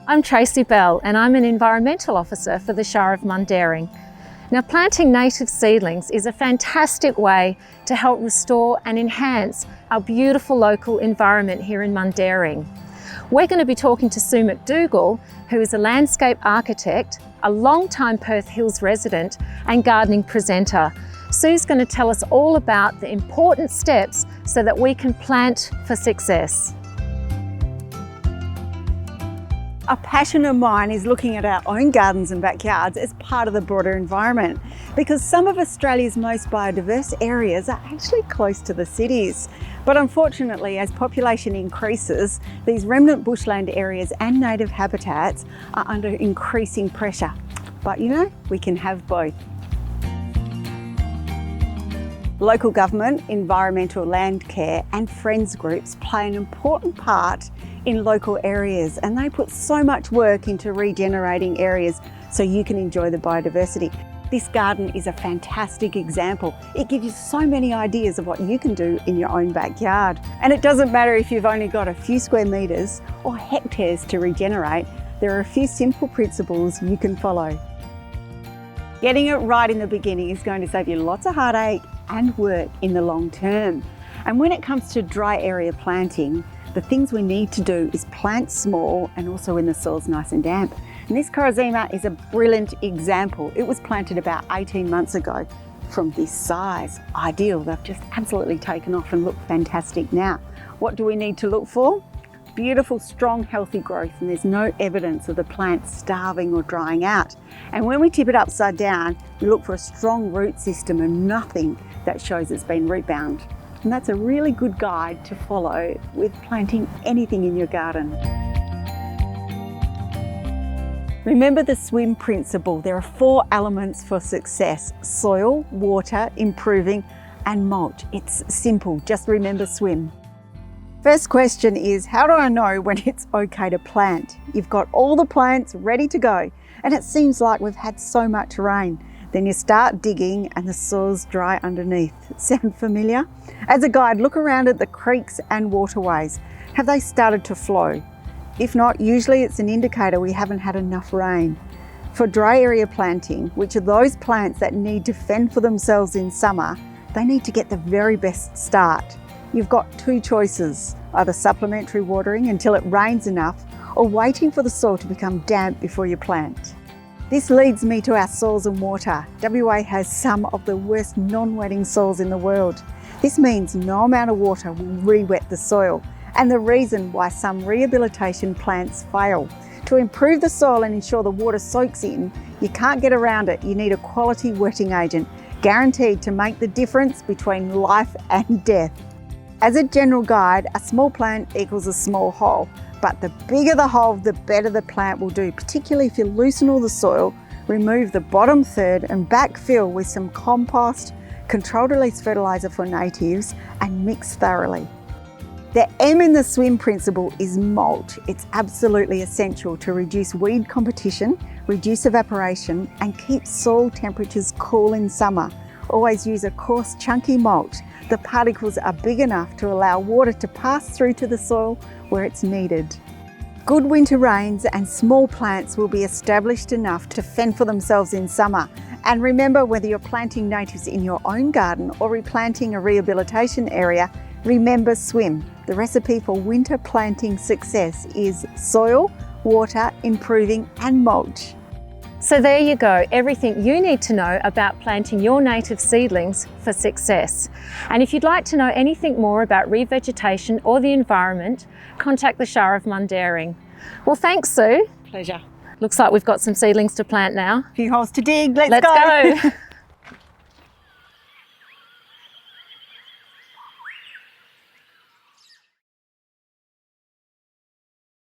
I'm Tracey Bell and I'm an Environmental Officer for the Shire of Mundaring. Now, planting native seedlings is a fantastic way to help restore and enhance our beautiful local environment here in Mundaring. We're going to be talking to Sue McDougall, who is a landscape architect, a long-time Perth Hills resident and gardening presenter. Sue's going to tell us all about the important steps so that we can plant for success. A passion of mine is looking at our own gardens and backyards as part of the broader environment, because some of Australia's most biodiverse areas are actually close to the cities. But unfortunately, as population increases, these remnant bushland areas and native habitats are under increasing pressure. But you know, we can have both. Local government, environmental land care and friends groups play an important part in local areas, and they put so much work into regenerating areas so you can enjoy the biodiversity. This garden is a fantastic example. It gives you so many ideas of what you can do in your own backyard. And it doesn't matter if you've only got a few square metres or hectares to regenerate, there are a few simple principles you can follow. Getting it right in the beginning is going to save you lots of heartache and work in the long term. And when it comes to dry area planting, the things we need to do is plant small and also when the soil's nice and damp. And this Corazima is a brilliant example. It was planted about 18 months ago from this size. Ideal, they've just absolutely taken off and look fantastic now. What do we need to look for? Beautiful, strong, healthy growth, and there's no evidence of the plant starving or drying out. And when we tip it upside down, we look for a strong root system and nothing that shows it's been root bound. And that's a really good guide to follow with planting anything in your garden. Remember the SWIM principle. There are 4 elements for success: soil, water, improving, and mulch. It's simple, just remember SWIM. First question is, how do I know when it's okay to plant? You've got all the plants ready to go, and it seems like we've had so much rain. Then you start digging and the soil's dry underneath. Sound familiar? As a guide, look around at the creeks and waterways. Have they started to flow? If not, usually it's an indicator we haven't had enough rain. For dry area planting, which are those plants that need to fend for themselves in summer, they need to get the very best start. You've got 2 choices, either supplementary watering until it rains enough or waiting for the soil to become damp before you plant. This leads me to our soils and water. WA has some of the worst non-wetting soils in the world. This means no amount of water will re-wet the soil, and the reason why some rehabilitation plants fail. To improve the soil and ensure the water soaks in, you can't get around it. You need a quality wetting agent, guaranteed to make the difference between life and death. As a general guide, a small plant equals a small hole. But the bigger the hole, the better the plant will do, particularly if you loosen all the soil, remove the bottom third and backfill with some compost, controlled release fertiliser for natives, and mix thoroughly. The M in the SWIM principle is mulch. It's absolutely essential to reduce weed competition, reduce evaporation, and keep soil temperatures cool in summer. Always use a coarse, chunky mulch. The particles are big enough to allow water to pass through to the soil where it's needed. Good winter rains and small plants will be established enough to fend for themselves in summer. And remember, whether you're planting natives in your own garden or replanting a rehabilitation area, remember SWIM. The recipe for winter planting success is soil, water, improving, and mulch. So there you go, everything you need to know about planting your native seedlings for success. And if you'd like to know anything more about revegetation or the environment, contact the Shire of Mundaring. Well, thanks, Sue. Pleasure. Looks like we've got some seedlings to plant now. A few holes to dig, let's go.